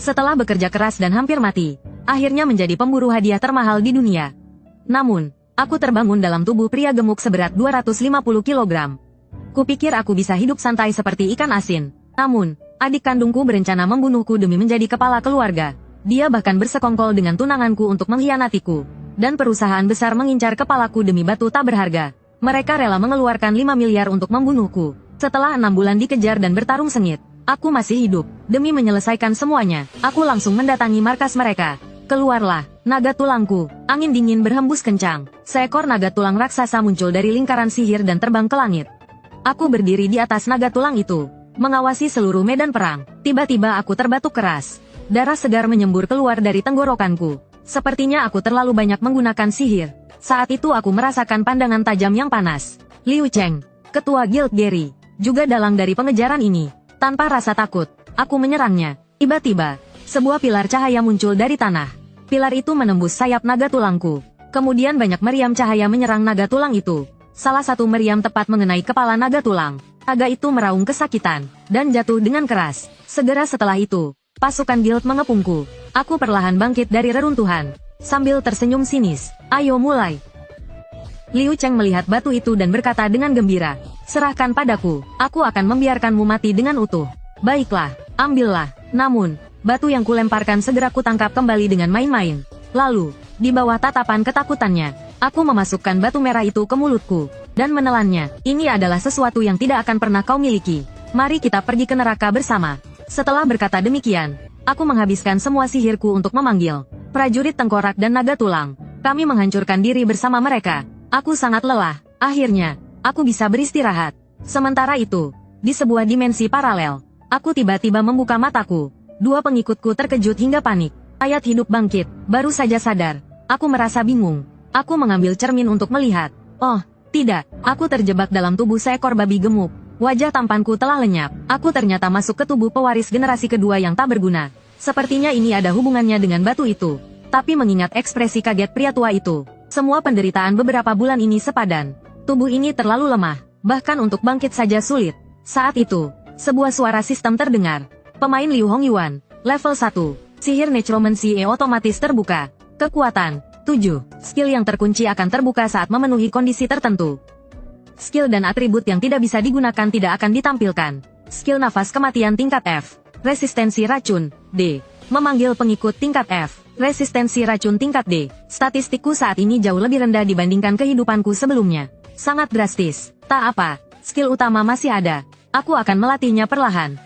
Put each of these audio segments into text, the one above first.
Setelah bekerja keras dan hampir mati, akhirnya menjadi pemburu hadiah termahal di dunia. Namun, aku terbangun dalam tubuh pria gemuk seberat 250 kg. Kupikir aku bisa hidup santai seperti ikan asin. Namun, adik kandungku berencana membunuhku demi menjadi kepala keluarga. Dia bahkan bersekongkol dengan tunanganku untuk mengkhianatiku. Dan perusahaan besar mengincar kepalaku demi batu tak berharga. Mereka rela mengeluarkan 5 miliar untuk membunuhku. Setelah 6 bulan dikejar dan bertarung sengit, aku masih hidup. Demi menyelesaikan semuanya, aku langsung mendatangi markas mereka. Keluarlah, naga tulangku. Angin dingin berhembus kencang. Seekor naga tulang raksasa muncul dari lingkaran sihir dan terbang ke langit. Aku berdiri di atas naga tulang itu, mengawasi seluruh medan perang. Tiba-tiba aku terbatuk keras. Darah segar menyembur keluar dari tenggorokanku. Sepertinya aku terlalu banyak menggunakan sihir. Saat itu aku merasakan pandangan tajam yang panas. Liu Cheng, ketua Guild Gary, juga dalang dari pengejaran ini. Tanpa rasa takut, aku menyerangnya. Tiba-tiba, sebuah pilar cahaya muncul dari tanah. Pilar itu menembus sayap naga tulangku. Kemudian banyak meriam cahaya menyerang naga tulang itu. Salah satu meriam tepat mengenai kepala naga tulang. Naga itu meraung kesakitan, dan jatuh dengan keras. Segera setelah itu, pasukan guild mengepungku. Aku perlahan bangkit dari reruntuhan. Sambil tersenyum sinis, ayo mulai. Liu Cheng melihat batu itu dan berkata dengan gembira, serahkan padaku, aku akan membiarkanmu mati dengan utuh. Baiklah, ambillah. Namun, batu yang kulemparkan segera kutangkap kembali dengan main-main. Lalu, di bawah tatapan ketakutannya, aku memasukkan batu merah itu ke mulutku, dan menelannya. Ini adalah sesuatu yang tidak akan pernah kau miliki. Mari kita pergi ke neraka bersama. Setelah berkata demikian, aku menghabiskan semua sihirku untuk memanggil prajurit tengkorak dan naga tulang. Kami menghancurkan diri bersama mereka. Aku sangat lelah. Akhirnya, aku bisa beristirahat. Sementara itu, di sebuah dimensi paralel, aku tiba-tiba membuka mataku. Dua pengikutku terkejut hingga panik. Ayat hidup bangkit, baru saja sadar. Aku merasa bingung. Aku mengambil cermin untuk melihat. Oh, tidak, aku terjebak dalam tubuh seekor babi gemuk. Wajah tampanku telah lenyap. Aku ternyata masuk ke tubuh pewaris generasi kedua yang tak berguna. Sepertinya ini ada hubungannya dengan batu itu. Tapi mengingat ekspresi kaget pria tua itu, semua penderitaan beberapa bulan ini sepadan. Tubuh ini terlalu lemah, bahkan untuk bangkit saja sulit. Saat itu, sebuah suara sistem terdengar. Pemain Liu Hongyuan, level 1, sihir necromancy otomatis terbuka. Kekuatan, 7. Skill yang terkunci akan terbuka saat memenuhi kondisi tertentu. Skill dan atribut yang tidak bisa digunakan tidak akan ditampilkan. Skill nafas kematian tingkat F. Resistensi racun, D. Memanggil pengikut tingkat F. Resistensi racun tingkat D. Statistikku saat ini jauh lebih rendah dibandingkan kehidupanku sebelumnya. Sangat drastis. Tak apa, skill utama masih ada. Aku akan melatihnya perlahan.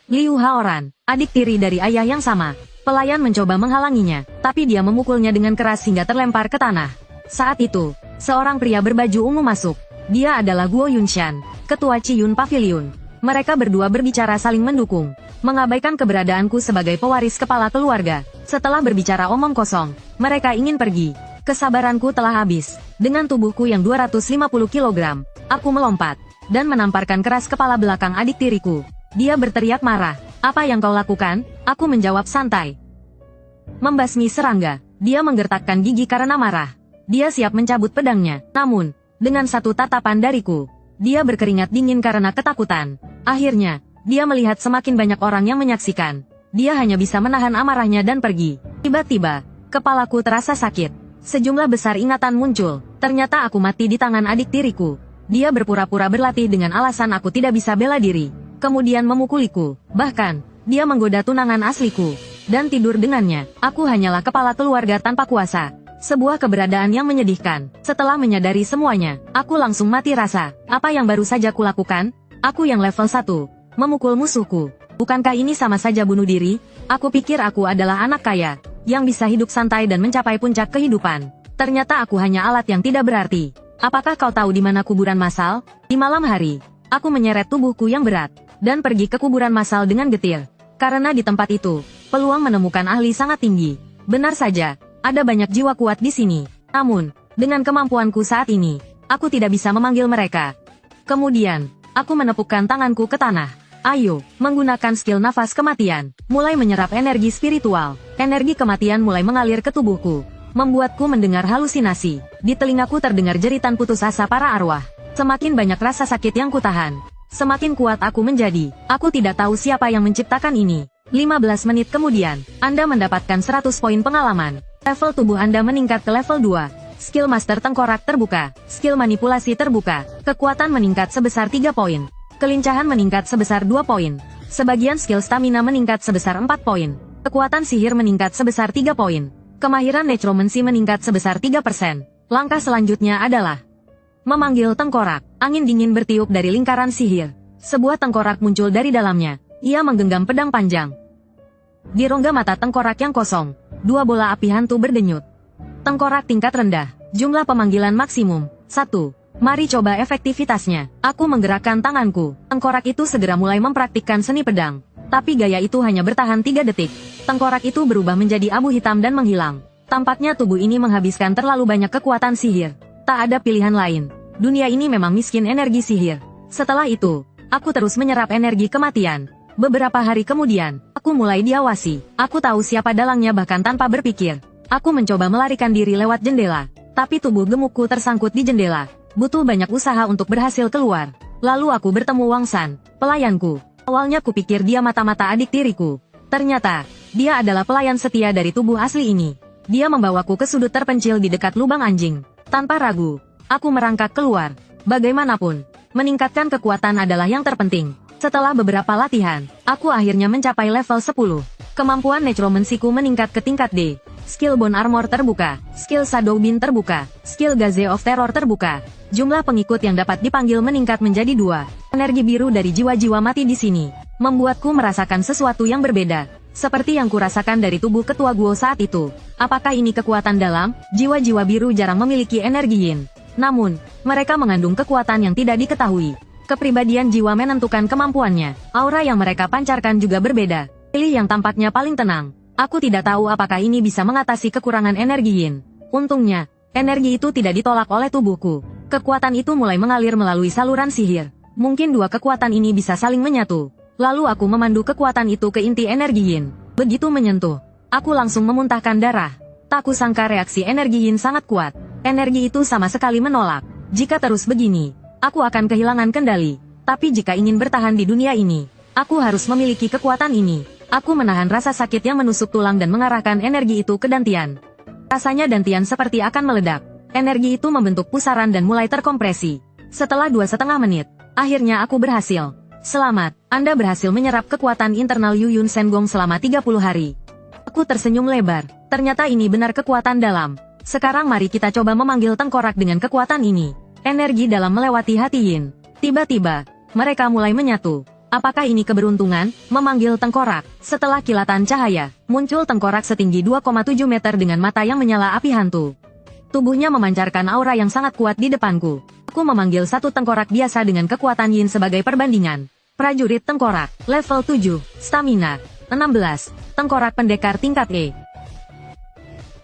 Liu Haoran, adik tiri dari ayah yang sama. Pelayan mencoba menghalanginya, tapi dia memukulnya dengan keras hingga terlempar ke tanah. Saat itu, seorang pria berbaju ungu masuk. Dia adalah Guo Yunshan, ketua Chiyun Pavilion. Mereka berdua berbicara saling mendukung, mengabaikan keberadaanku sebagai pewaris kepala keluarga. Setelah berbicara omong kosong, mereka ingin pergi. Kesabaranku telah habis. Dengan tubuhku yang 250 kg, aku melompat, dan menamparkan keras kepala belakang adik tiriku. Dia berteriak marah. Apa yang kau lakukan? Aku menjawab santai. Membasmi serangga. Dia menggertakkan gigi karena marah. Dia siap mencabut pedangnya. Namun, dengan satu tatapan dariku, dia berkeringat dingin karena ketakutan. Akhirnya, dia melihat semakin banyak orang yang menyaksikan. Dia hanya bisa menahan amarahnya dan pergi. Tiba-tiba, kepalaku terasa sakit. Sejumlah besar ingatan muncul. Ternyata aku mati di tangan adik tiriku. Dia berpura-pura berlatih dengan alasan aku tidak bisa bela diri. Kemudian memukuliku. Bahkan, dia menggoda tunangan asliku. Dan tidur dengannya. Aku hanyalah kepala keluarga tanpa kuasa. Sebuah keberadaan yang menyedihkan. Setelah menyadari semuanya, aku langsung mati rasa. Apa yang baru saja kulakukan? Aku yang level 1, memukul musuhku. Bukankah ini sama saja bunuh diri? Aku pikir aku adalah anak kaya, yang bisa hidup santai dan mencapai puncak kehidupan. Ternyata aku hanya alat yang tidak berarti. Apakah kau tahu di mana kuburan massal? Di malam hari, aku menyeret tubuhku yang berat, dan pergi ke kuburan massal dengan getir. Karena di tempat itu, peluang menemukan ahli sangat tinggi. Benar saja, ada banyak jiwa kuat di sini. Namun, dengan kemampuanku saat ini, aku tidak bisa memanggil mereka. Kemudian, aku menepukkan tanganku ke tanah. Ayo, menggunakan skill nafas kematian, mulai menyerap energi spiritual. Energi kematian mulai mengalir ke tubuhku, membuatku mendengar halusinasi. Di telingaku terdengar jeritan putus asa para arwah. Semakin banyak rasa sakit yang kutahan, semakin kuat aku menjadi. Aku tidak tahu siapa yang menciptakan ini. 15 menit kemudian, Anda mendapatkan 100 poin pengalaman. Level tubuh Anda meningkat ke level 2. Skill Master Tengkorak terbuka. Skill Manipulasi terbuka. Kekuatan meningkat sebesar 3 poin. Kelincahan meningkat sebesar 2 poin. Sebagian skill stamina meningkat sebesar 4 poin. Kekuatan sihir meningkat sebesar 3 poin. Kemahiran necromancy meningkat sebesar 3%. Langkah selanjutnya adalah memanggil tengkorak. Angin dingin bertiup dari lingkaran sihir. Sebuah tengkorak muncul dari dalamnya. Ia menggenggam pedang panjang. Di rongga mata tengkorak yang kosong, 2 bola api hantu berdenyut. Tengkorak tingkat rendah. Jumlah pemanggilan maksimum 1. Mari coba efektivitasnya. Aku menggerakkan tanganku. Tengkorak itu segera mulai mempraktikkan seni pedang. Tapi gaya itu hanya bertahan 3 detik. Tengkorak itu berubah menjadi abu hitam dan menghilang. Tampaknya tubuh ini menghabiskan terlalu banyak kekuatan sihir. Tak ada pilihan lain. Dunia ini memang miskin energi sihir. Setelah itu, aku terus menyerap energi kematian. Beberapa hari kemudian, aku mulai diawasi. Aku tahu siapa dalangnya bahkan tanpa berpikir. Aku mencoba melarikan diri lewat jendela. Tapi tubuh gemukku tersangkut di jendela. Butuh banyak usaha untuk berhasil keluar. Lalu aku bertemu Wang San, pelayanku. Awalnya kupikir dia mata-mata adik tiriku. Ternyata, dia adalah pelayan setia dari tubuh asli ini. Dia membawaku ke sudut terpencil di dekat lubang anjing. Tanpa ragu, aku merangkak keluar. Bagaimanapun, meningkatkan kekuatan adalah yang terpenting. Setelah beberapa latihan, aku akhirnya mencapai level 10. Kemampuan necromancy-ku meningkat ke tingkat D. Skill Bone Armor terbuka. Skill Shadow Beam terbuka. Skill Gaze of Terror terbuka. Jumlah pengikut yang dapat dipanggil meningkat menjadi 2. Energi biru dari jiwa-jiwa mati di sini membuatku merasakan sesuatu yang berbeda. Seperti yang kurasakan dari tubuh ketua Guo saat itu. Apakah ini kekuatan dalam? Jiwa-jiwa biru jarang memiliki energi yin. Namun, mereka mengandung kekuatan yang tidak diketahui. Kepribadian jiwa menentukan kemampuannya. Aura yang mereka pancarkan juga berbeda. Pilih yang tampaknya paling tenang. Aku tidak tahu apakah ini bisa mengatasi kekurangan energi yin. Untungnya, energi itu tidak ditolak oleh tubuhku. Kekuatan itu mulai mengalir melalui saluran sihir. Mungkin 2 kekuatan ini bisa saling menyatu. Lalu aku memandu kekuatan itu ke inti energi yin. Begitu menyentuh, aku langsung memuntahkan darah. Tak kusangka reaksi energi yin sangat kuat. Energi itu sama sekali menolak. Jika terus begini, aku akan kehilangan kendali. Tapi jika ingin bertahan di dunia ini, aku harus memiliki kekuatan ini. Aku menahan rasa sakit yang menusuk tulang dan mengarahkan energi itu ke dantian. Rasanya dantian seperti akan meledak. Energi itu membentuk pusaran dan mulai terkompresi. Setelah 2,5 menit, akhirnya aku berhasil. Selamat, Anda berhasil menyerap kekuatan internal Yu Yun Sengong selama 30 hari. Aku tersenyum lebar. Ternyata ini benar kekuatan dalam. Sekarang mari kita coba memanggil tengkorak dengan kekuatan ini. Energi dalam melewati hati Yin. Tiba-tiba, mereka mulai menyatu. Apakah ini keberuntungan? Memanggil tengkorak. Setelah kilatan cahaya, muncul tengkorak setinggi 2,7 meter dengan mata yang menyala api hantu. Tubuhnya memancarkan aura yang sangat kuat di depanku. Aku memanggil satu tengkorak biasa dengan kekuatan Yin sebagai perbandingan. Prajurit tengkorak, level 7, stamina, 16, tengkorak pendekar tingkat E.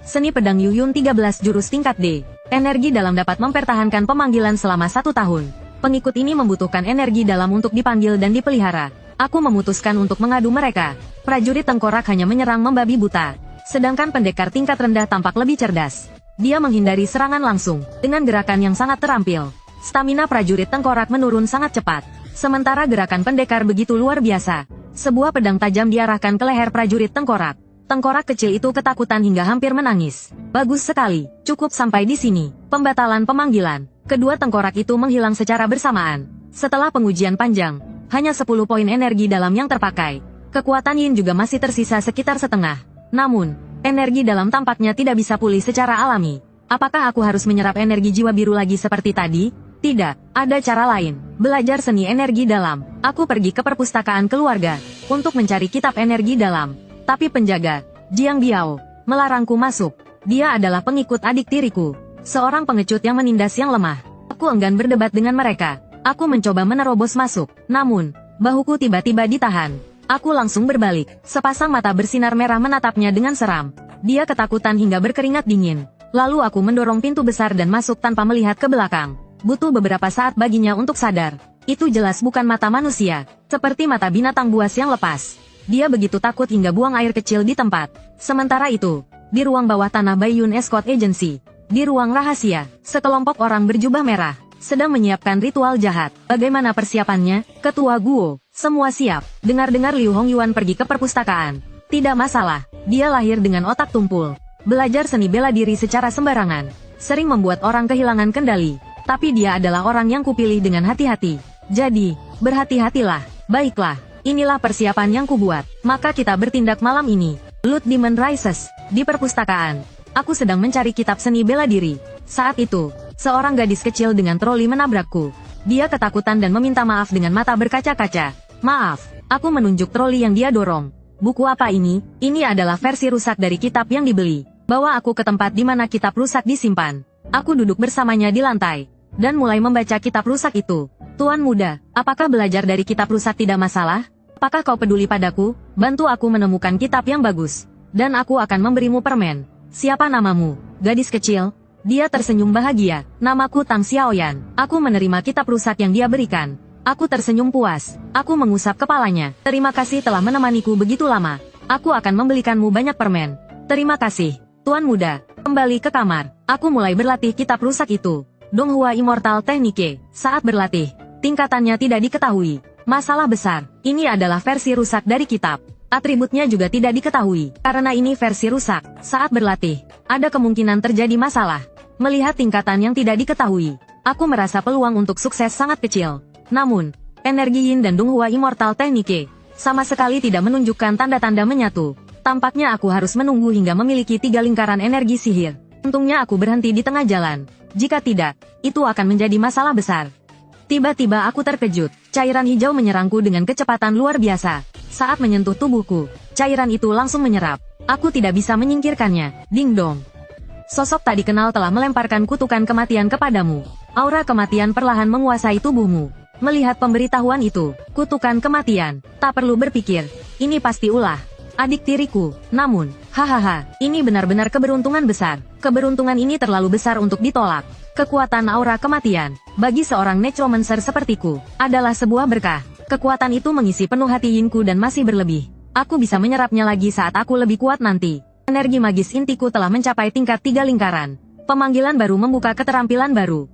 Seni pedang Yu Yun 13 jurus tingkat D. Energi dalam dapat mempertahankan pemanggilan selama 1 tahun. Pengikut ini membutuhkan energi dalam untuk dipanggil dan dipelihara. Aku memutuskan untuk mengadu mereka. Prajurit tengkorak hanya menyerang membabi buta. Sedangkan pendekar tingkat rendah tampak lebih cerdas. Dia menghindari serangan langsung, dengan gerakan yang sangat terampil. Stamina prajurit tengkorak menurun sangat cepat. Sementara gerakan pendekar begitu luar biasa. Sebuah pedang tajam diarahkan ke leher prajurit tengkorak. Tengkorak kecil itu ketakutan hingga hampir menangis. Bagus sekali, cukup sampai di sini. Pembatalan pemanggilan. Kedua tengkorak itu menghilang secara bersamaan. Setelah pengujian panjang, hanya 10 poin energi dalam yang terpakai. Kekuatan Yin juga masih tersisa sekitar setengah. Namun, energi dalam tampaknya tidak bisa pulih secara alami. Apakah aku harus menyerap energi jiwa biru lagi seperti tadi? Tidak, ada cara lain. Belajar seni energi dalam. Aku pergi ke perpustakaan keluarga untuk mencari kitab energi dalam. Tapi penjaga, Jiang Biao, melarangku masuk. Dia adalah pengikut adik tiriku. Seorang pengecut yang menindas yang lemah. Aku enggan berdebat dengan mereka. Aku mencoba menerobos masuk. Namun, bahuku tiba-tiba ditahan. Aku langsung berbalik. Sepasang mata bersinar merah menatapnya dengan seram. Dia ketakutan hingga berkeringat dingin. Lalu aku mendorong pintu besar dan masuk tanpa melihat ke belakang. Butuh beberapa saat baginya untuk sadar. Itu jelas bukan mata manusia. Seperti mata binatang buas yang lepas. Dia begitu takut hingga buang air kecil di tempat. Sementara itu, di ruang bawah tanah Baiyun Escort Agency, di ruang rahasia, sekelompok orang berjubah merah, sedang menyiapkan ritual jahat. Bagaimana persiapannya, Ketua Guo? Semua siap. Dengar-dengar Liu Hongyuan pergi ke perpustakaan. Tidak masalah, dia lahir dengan otak tumpul. Belajar seni bela diri secara sembarangan, sering membuat orang kehilangan kendali. Tapi dia adalah orang yang kupilih dengan hati-hati. Jadi, berhati-hatilah. Baiklah, inilah persiapan yang kubuat. Maka kita bertindak malam ini. Blood Demon Rises. Di perpustakaan, aku sedang mencari kitab seni bela diri. Saat itu, seorang gadis kecil dengan troli menabrakku. Dia ketakutan dan meminta maaf dengan mata berkaca-kaca. Maaf, aku menunjuk troli yang dia dorong. Buku apa ini? Ini adalah versi rusak dari kitab yang dibeli. Bawa aku ke tempat di mana kitab rusak disimpan. Aku duduk bersamanya di lantai, dan mulai membaca kitab rusak itu. Tuan muda, apakah belajar dari kitab rusak tidak masalah? Apakah kau peduli padaku? Bantu aku menemukan kitab yang bagus, dan aku akan memberimu permen. Siapa namamu? Gadis kecil. Dia tersenyum bahagia. Namaku Tang Xiaoyan. Aku menerima kitab rusak yang dia berikan. Aku tersenyum puas. Aku mengusap kepalanya. Terima kasih telah menemaniku begitu lama. Aku akan membelikanmu banyak permen. Terima kasih, Tuan muda. Kembali ke kamar. Aku mulai berlatih kitab rusak itu. Donghua Immortal Technique. Saat berlatih, tingkatannya tidak diketahui. Masalah besar. Ini adalah versi rusak dari kitab. Atributnya juga tidak diketahui. Karena ini versi rusak. Saat berlatih, ada kemungkinan terjadi masalah. Melihat tingkatan yang tidak diketahui, aku merasa peluang untuk sukses sangat kecil. Namun, energi Yin dan Donghua Immortal Technique sama sekali tidak menunjukkan tanda-tanda menyatu. Tampaknya aku harus menunggu hingga memiliki 3 lingkaran energi sihir. Untungnya aku berhenti di tengah jalan. Jika tidak, itu akan menjadi masalah besar. Tiba-tiba aku terkejut. Cairan hijau menyerangku dengan kecepatan luar biasa. Saat menyentuh tubuhku, cairan itu langsung menyerap. Aku tidak bisa menyingkirkannya. Ding dong. Sosok tak dikenal telah melemparkan kutukan kematian kepadamu. Aura kematian perlahan menguasai tubuhmu. Melihat pemberitahuan itu, kutukan kematian, tak perlu berpikir. Ini pasti ulah adik tiriku. Namun, hahaha, ini benar-benar keberuntungan besar. Keberuntungan ini terlalu besar untuk ditolak. Kekuatan aura kematian, bagi seorang necromancer sepertiku, adalah sebuah berkah. Kekuatan itu mengisi penuh hati Yinku dan masih berlebih. Aku bisa menyerapnya lagi saat aku lebih kuat nanti. Energi magis intiku telah mencapai tingkat 3 lingkaran. Pemanggilan baru membuka keterampilan baru.